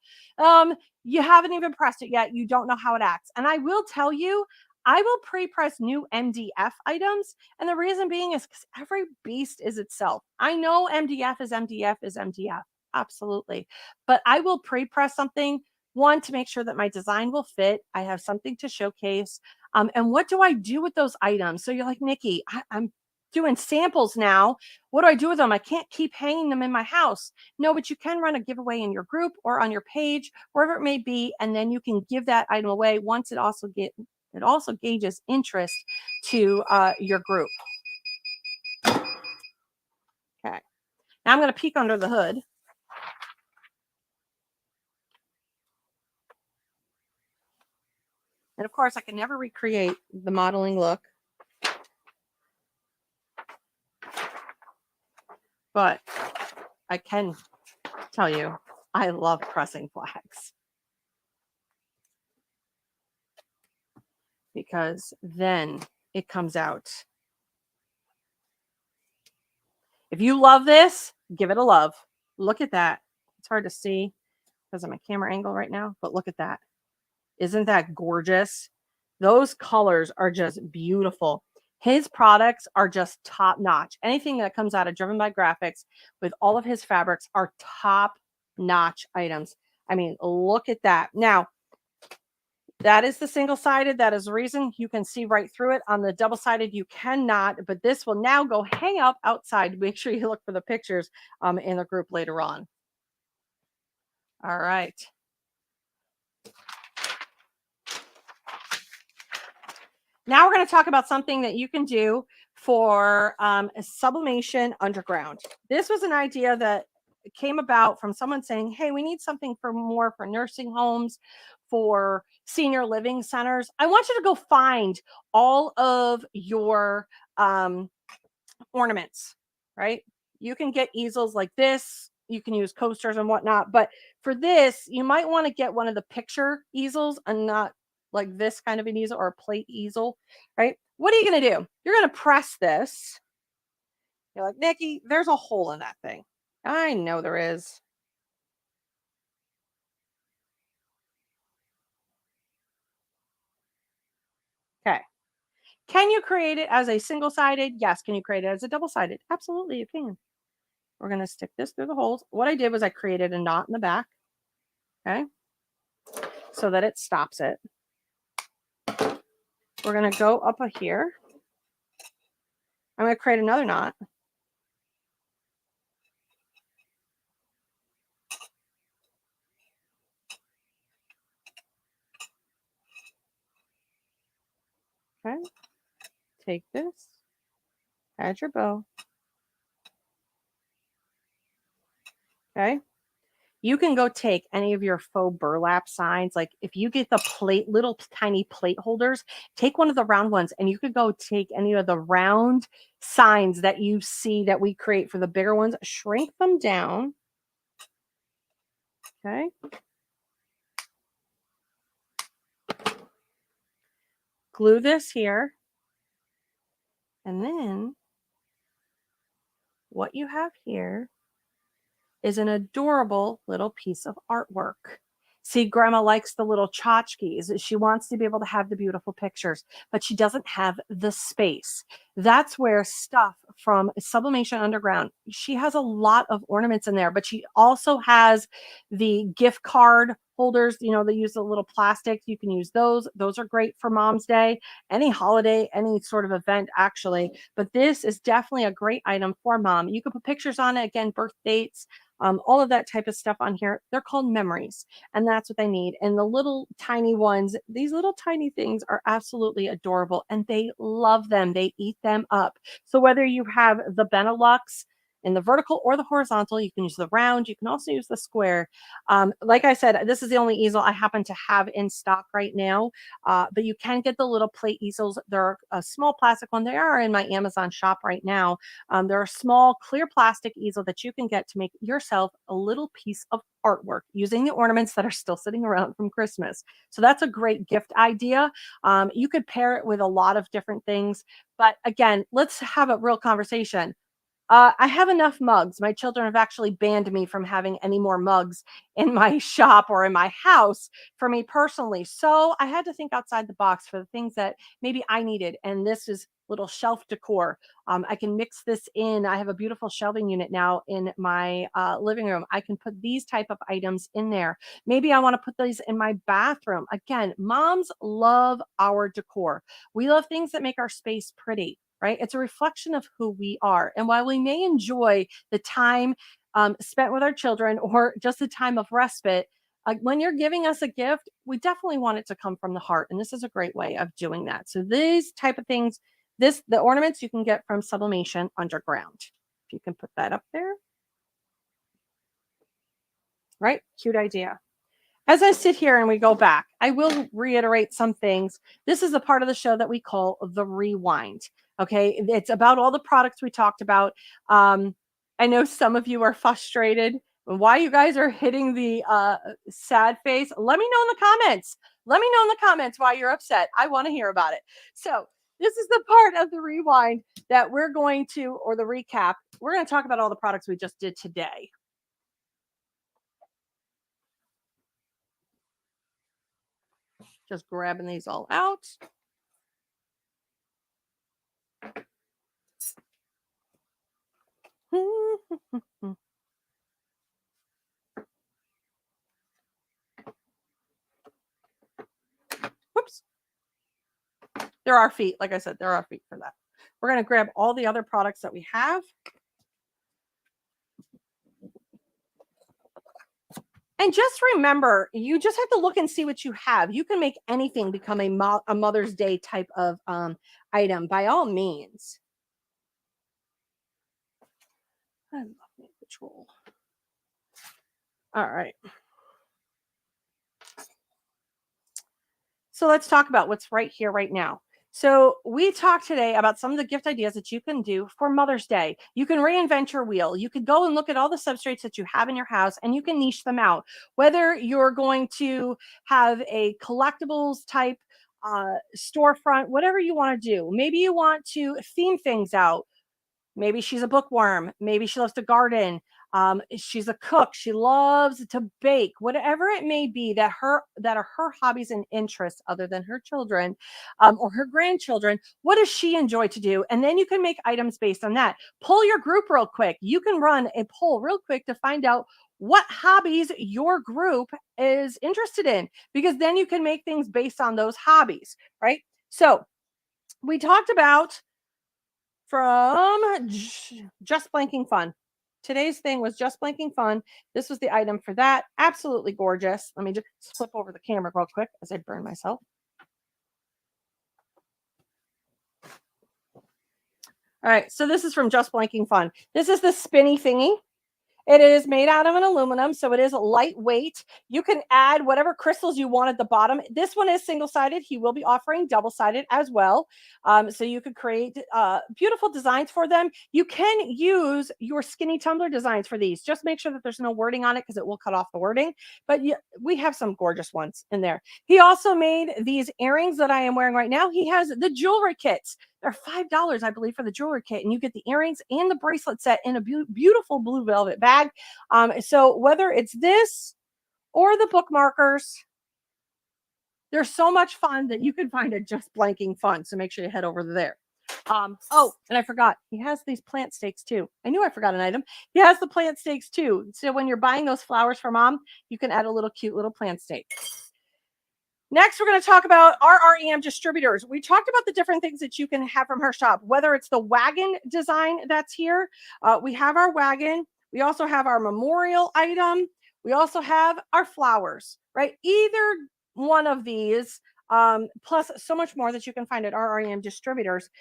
You haven't even pressed it yet. You don't know how it acts. And I will tell you, I will pre-press new MDF items. And the reason being is because every beast is itself. I know MDF is MDF is MDF. Absolutely. But I will pre-press something, one, to make sure that my design will fit. I have something to showcase. And what do I do with those items? So you're like, Nikki, I'm doing samples now. What do I do with them? I can't keep hanging them in my house. No, but you can run a giveaway in your group or on your page, wherever it may be. And then you can give that item away once it also gauges interest to your group. Okay. Now I'm going to peek under the hood. And of course, I can never recreate the modeling look. But I can tell you, I love pressing flags. Because then it comes out. If you love this, give it a love. Look at that. It's hard to see because of my camera angle right now, but look at that. Isn't that gorgeous? Those colors are just beautiful. His products are just top notch. Anything that comes out of Driven by Graphics with all of his fabrics are top notch items. I mean, look at that. Now, that is the single-sided. That is the reason you can see right through it. On the double-sided, you cannot, but this will now go hang up outside. Make sure you look for the pictures in the group later on. All right. Now we're going to talk about something that you can do for Sublimation Underground. This was an idea that came about from someone saying, hey, we need something for nursing homes, for senior living centers. I want you to go find all of your ornaments, right? You can get easels like this. You can use coasters and whatnot. But for this, you might want to get one of the picture easels and not like this kind of an easel or a plate easel, right? What are you going to do? You're going to press this. You're like, Nikki, there's a hole in that thing. I know there is. Okay. Can you create it as a single-sided? Yes. Can you create it as a double-sided? Absolutely, you can. We're going to stick this through the holes. What I did was I created a knot in the back, okay, so that it stops it. We're going to go up here. I'm going to create another knot. Okay. Take this, add your bow. Okay. You can go take any of your faux burlap signs. Like if you get the little tiny plate holders, take one of the round ones, and you could go take any of the round signs that you see that we create for the bigger ones, shrink them down. Okay. Glue this here. And then what you have here is an adorable little piece of artwork. See, Grandma likes the little tchotchkes. She wants to be able to have the beautiful pictures, but she doesn't have the space. That's where stuff from Sublimation Underground, she has a lot of ornaments in there, but she also has the gift card holders. They use the little plastic. You can use those. Those are great for Mom's Day, any holiday, any sort of event, actually. But this is definitely a great item for mom. You can put pictures on it, again, birth dates, all of that type of stuff on here. They're called memories, and that's what they need. And the little tiny ones, these little tiny things are absolutely adorable, and they love them. They eat them up. So whether you have the Benelux in the vertical or the horizontal, you can use the round. You can also use the square. Like I said, this is the only easel I happen to have in stock right now, but you can get the little plate easels. They're a small plastic one. They are in my Amazon shop right now. They're a small clear plastic easel that you can get to make yourself a little piece of artwork using the ornaments that are still sitting around from Christmas. So that's a great gift idea. You could pair it with a lot of different things. But again, let's have a real conversation. I have enough mugs. My children have actually banned me from having any more mugs in my shop or in my house for me personally. So I had to think outside the box for the things that maybe I needed. And this is little shelf decor. I can mix this in. I have a beautiful shelving unit now in my living room. I can put these type of items in there. Maybe I want to put these in my bathroom. Again, moms love our decor. We love things that make our space pretty, right? It's a reflection of who we are. And while we may enjoy the time spent with our children or just the time of respite, when you're giving us a gift, we definitely want it to come from the heart. And this is a great way of doing that. So these type of things, the ornaments you can get from Sublimation Underground. If you can put that up there. Right? Cute idea. As I sit here and we go back, I will reiterate some things. This is a part of the show that we call the rewind. Okay. It's about all the products we talked about. I know some of you are frustrated. Why you guys are hitting the sad face? Let me know in the comments. Let me know in the comments why you're upset. I want to hear about it. So this is the part of the rewind that we're going to, or the recap. We're going to talk about all the products we just did today. Just grabbing these all out. Whoops. There are feet. Like I said, there are feet for that. We're going to grab all the other products that we have. And just remember, you just have to look and see what you have. You can make anything become a Mother's Day type of item by all means. I love Main Patrol. All right. So let's talk about what's right here, right now. So we talked today about some of the gift ideas that you can do for Mother's Day. You can reinvent your wheel. You could go and look at all the substrates that you have in your house and you can niche them out. Whether you're going to have a collectibles type storefront, whatever you want to do. Maybe you want to theme things out. Maybe she's a bookworm. Maybe she loves to garden. She's a cook. She loves to bake. Whatever it may be that are her hobbies and interests, other than her children or her grandchildren. What does she enjoy to do? And then you can make items based on that. Pull your group real quick. You can run a poll real quick to find out what hobbies your group is interested in, because then you can make things based on those hobbies, right? So we talked about from Just Blanking Fun. Today's thing was Just Blanking Fun. This was the item for that. Absolutely gorgeous. Let me just flip over the camera real quick as I burn myself. All right, so this is from Just Blanking Fun. This is the spinny thingy. It is made out of an aluminum, so it is lightweight. You can add whatever crystals you want at the bottom. This one is single-sided. He will be offering double-sided as well. So you could create beautiful designs for them. You can use your skinny tumbler designs for these. Just make sure that there's no wording on it because it will cut off the wording. But we have some gorgeous ones in there. He also made these earrings that I am wearing right now. He has the jewelry kits. They're $5, I believe, for the jewelry kit, and you get the earrings and the bracelet set in a beautiful blue velvet bag. So whether it's this or the bookmarkers, they're so much fun that you can find it Just Blanking Fun. So make sure you head over there. Oh, and I forgot, he has these plant stakes too. I knew I forgot an item. He has the plant stakes too. So when you're buying those flowers for mom, you can add a little cute little plant stake. Next, we're going to talk about RREM distributors. We talked about the different things that you can have from her shop, whether it's the wagon design that's here. We have our wagon. We also have our memorial item. We also have our flowers, right? Either one of these, plus so much more that you can find at RREM distributors,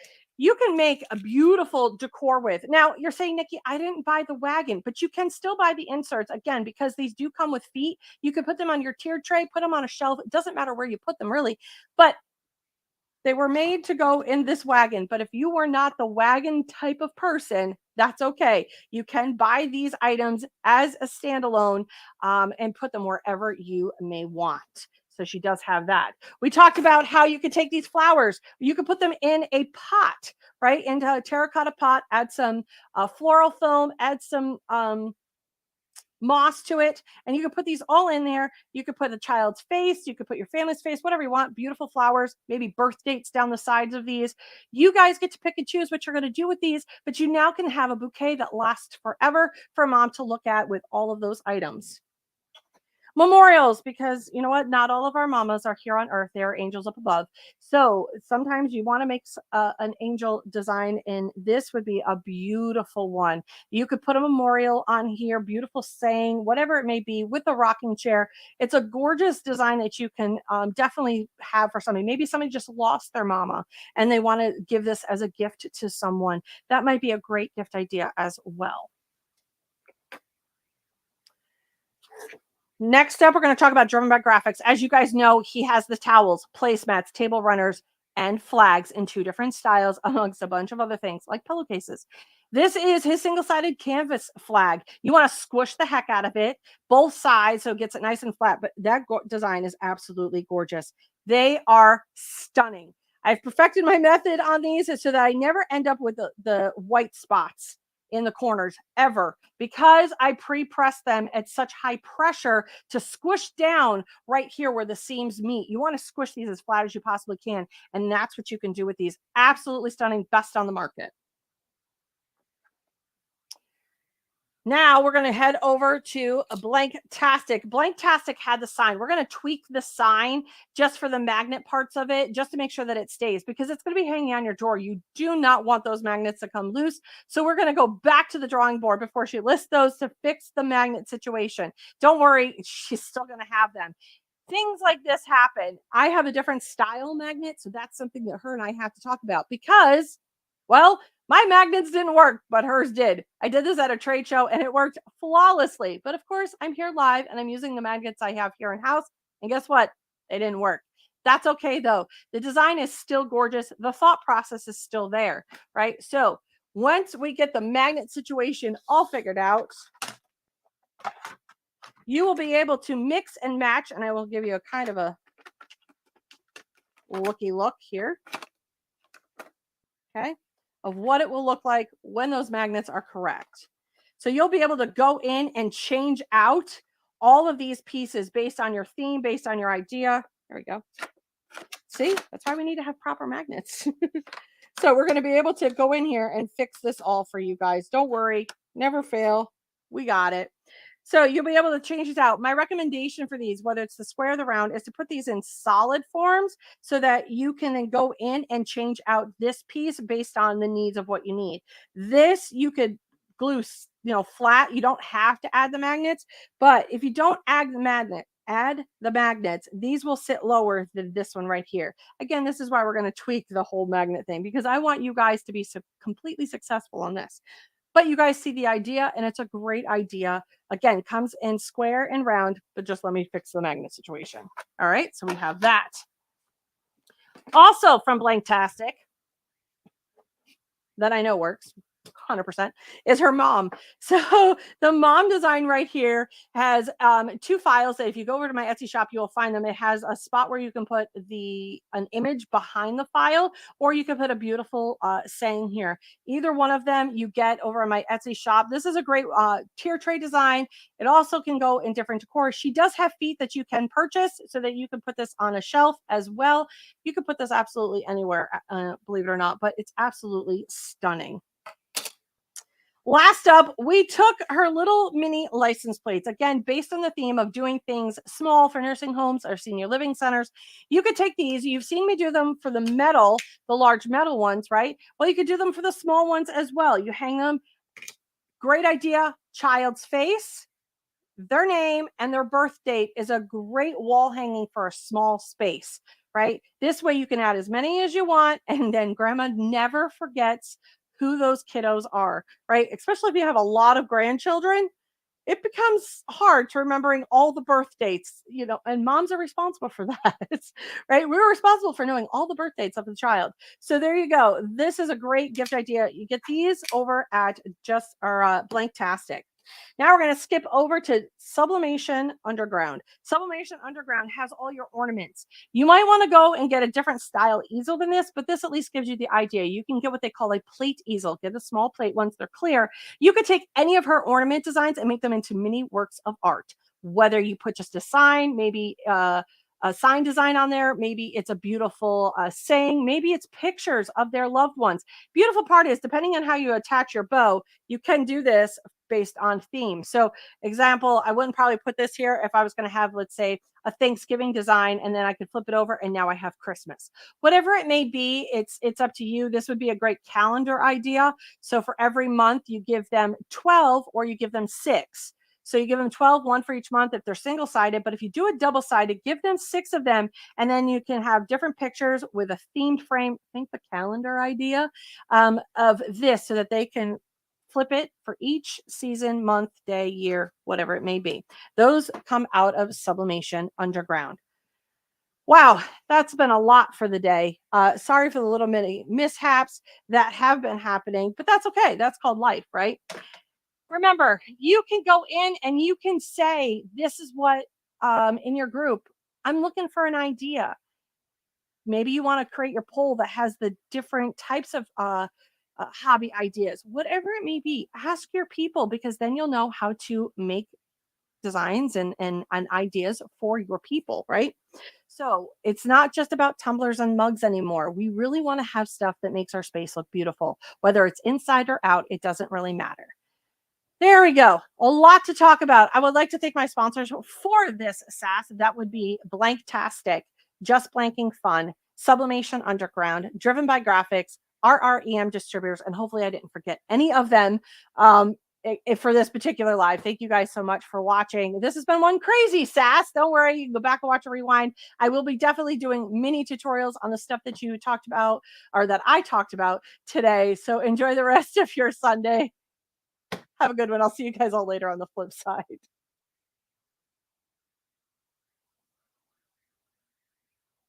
you can make a beautiful decor with. Now, you're saying, Nikki, I didn't buy the wagon, but you can still buy the inserts, again, because these do come with feet. You can put them on your tiered tray, put them on a shelf. It doesn't matter where you put them, really. But they were made to go in this wagon. But if you were not the wagon type of person, that's okay. You can buy these items as a standalone and put them wherever you may want. So she does have that. We talked about how you could take these flowers, you could put them in a pot, right? Into a terracotta pot, add some floral foam, add some moss to it, and you can put these all in there. You could put a child's face, you could put your family's face, whatever you want. Beautiful flowers, maybe birth dates down the sides of these. You guys get to pick and choose what you're going to do with these, but you now can have a bouquet that lasts forever for mom to look at with all of those items. Memorials, because you know what, not all of our mamas are here on earth. They are angels up above. So sometimes you want to make an angel design, and this would be a beautiful one. You could put a memorial on here, beautiful saying, whatever it may be, with a rocking chair. It's a gorgeous design that you can definitely have for somebody. Maybe somebody just lost their mama and they want to give this as a gift to someone. That might be a great gift idea as well. Next up, we're going to talk about Driven by Graphics. As you guys know, he has the towels, placemats, table runners, and flags in 2 different styles, amongst a bunch of other things like pillowcases. This is his single-sided canvas flag. You want to squish the heck out of it, both sides, so it gets it nice and flat. But that design is absolutely gorgeous. They are stunning. I've perfected my method on these so that I never end up with the white spots in the corners ever, because I pre-press them at such high pressure to squish down right here where the seams meet. You want to squish these as flat as you possibly can, and that's what you can do with these. Absolutely stunning, best on the market. Now we're going to head over to a Blanktastic. Blanktastic had the sign. We're going to tweak the sign just for the magnet parts of it, just to make sure that it stays, because it's going to be hanging on your drawer. You do not want those magnets to come loose. So we're going to go back to the drawing board before she lists those to fix the magnet situation. Don't worry, she's still going to have them. Things like this happen. I have a different style magnet, so that's something that her and I have to talk about, because, well, my magnets didn't work, but hers did. I did this at a trade show and it worked flawlessly. But of course, I'm here live and I'm using the magnets I have here in house. And guess what? They didn't work. That's okay though. The design is still gorgeous. The thought process is still there, right? So once we get the magnet situation all figured out, you will be able to mix and match. And I will give you a kind of a looky look here. Okay. Of what it will look like when those magnets are correct. So you'll be able to go in and change out all of these pieces based on your theme, based on your idea. There we go. See, that's why we need to have proper magnets. So we're going to be able to go in here and fix this all for you guys. Don't worry, never fail. We got it. So you'll be able to change these out. My recommendation for these, whether it's the square or the round, is to put these in solid forms so that you can then go in and change out this piece based on the needs of what you need. This you could glue, flat. You don't have to add the magnets, but if you don't add the magnets, these will sit lower than this one right here. Again, this is why we're going to tweak the whole magnet thing, because I want you guys to be completely successful on this. But you guys see the idea, and it's a great idea. Again, comes in square and round, but just let me fix the magnet situation. All right, so we have that. Also from Blanktastic, that I know works, 100%, is her mom. So the mom design right here has two files that if you go over to my Etsy shop, you will find them. It has a spot where you can put an image behind the file, or you can put a beautiful saying here. Either one of them you get over on my Etsy shop. This is a great tier tray design. It also can go in different decor. She does have feet that you can purchase so that you can put this on a shelf as well. You can put this absolutely anywhere, believe it or not, but it's absolutely stunning. Last up, we took her little mini license plates, again, based on the theme of doing things small for nursing homes or senior living centers. You could take these. You've seen me do them for the metal, the large metal ones, right? Well, you could do them for the small ones as well. You hang them. Great idea. Child's face, their name, and their birth date is a great wall hanging for a small space, right? This way you can add as many as you want, and then grandma never forgets who those kiddos are, right? Especially if you have a lot of grandchildren, it becomes hard to remembering all the birth dates, and moms are responsible for that, right? We're responsible for knowing all the birth dates of the child. So there you go. This is a great gift idea. You get these over at just our Blanktastic. Now we're going to skip over to Sublimation Underground. Sublimation Underground has all your ornaments. You might want to go and get a different style easel than this, but this at least gives you the idea. You can get what they call a plate easel. Get the small plate ones, they're clear. You could take any of her ornament designs and make them into mini works of art. Whether you put just a sign, maybe a sign design on there, maybe it's a beautiful saying, maybe it's pictures of their loved ones. Beautiful part is, depending on how you attach your bow, you can do this based on theme. So example, I wouldn't probably put this here if I was going to have, let's say, a Thanksgiving design, and then I could flip it over and now I have Christmas. Whatever it may be, it's up to you. This would be a great calendar idea. So for every month you give them 12 or you give them 6. So you give them 12, one for each month if they're single-sided, but if you do a double-sided, give them 6 of them, and then you can have different pictures with a themed frame. Think the calendar idea of this so that they can flip it for each season, month, day, year, whatever it may be. Those come out of Sublimation Underground. Wow, that's been a lot for the day. Sorry for the little mini mishaps that have been happening, but that's okay. That's called life, right? Remember, you can go in and you can say, this is what in your group, I'm looking for an idea. Maybe you want to create your poll that has the different types of hobby ideas, whatever it may be. Ask your people, because then you'll know how to make designs and ideas for your people, right? So it's not just about tumblers and mugs anymore. We really want to have stuff that makes our space look beautiful, whether it's inside or out. It doesn't really matter. There we go. A lot to talk about. I would like to thank my sponsors for this, Sass. That would be Blanktastic, Just Blanking Fun, Sublimation Underground, Driven by Graphics, RREM Distributors, and hopefully I didn't forget any of them for this particular live. Thank you guys so much for watching. This has been one crazy Sass. Don't worry, you can go back and watch a rewind. I will be definitely doing mini tutorials on the stuff that you talked about, or that I talked about today. So enjoy the rest of your Sunday. Have a good one. I'll see you guys all later on the flip side.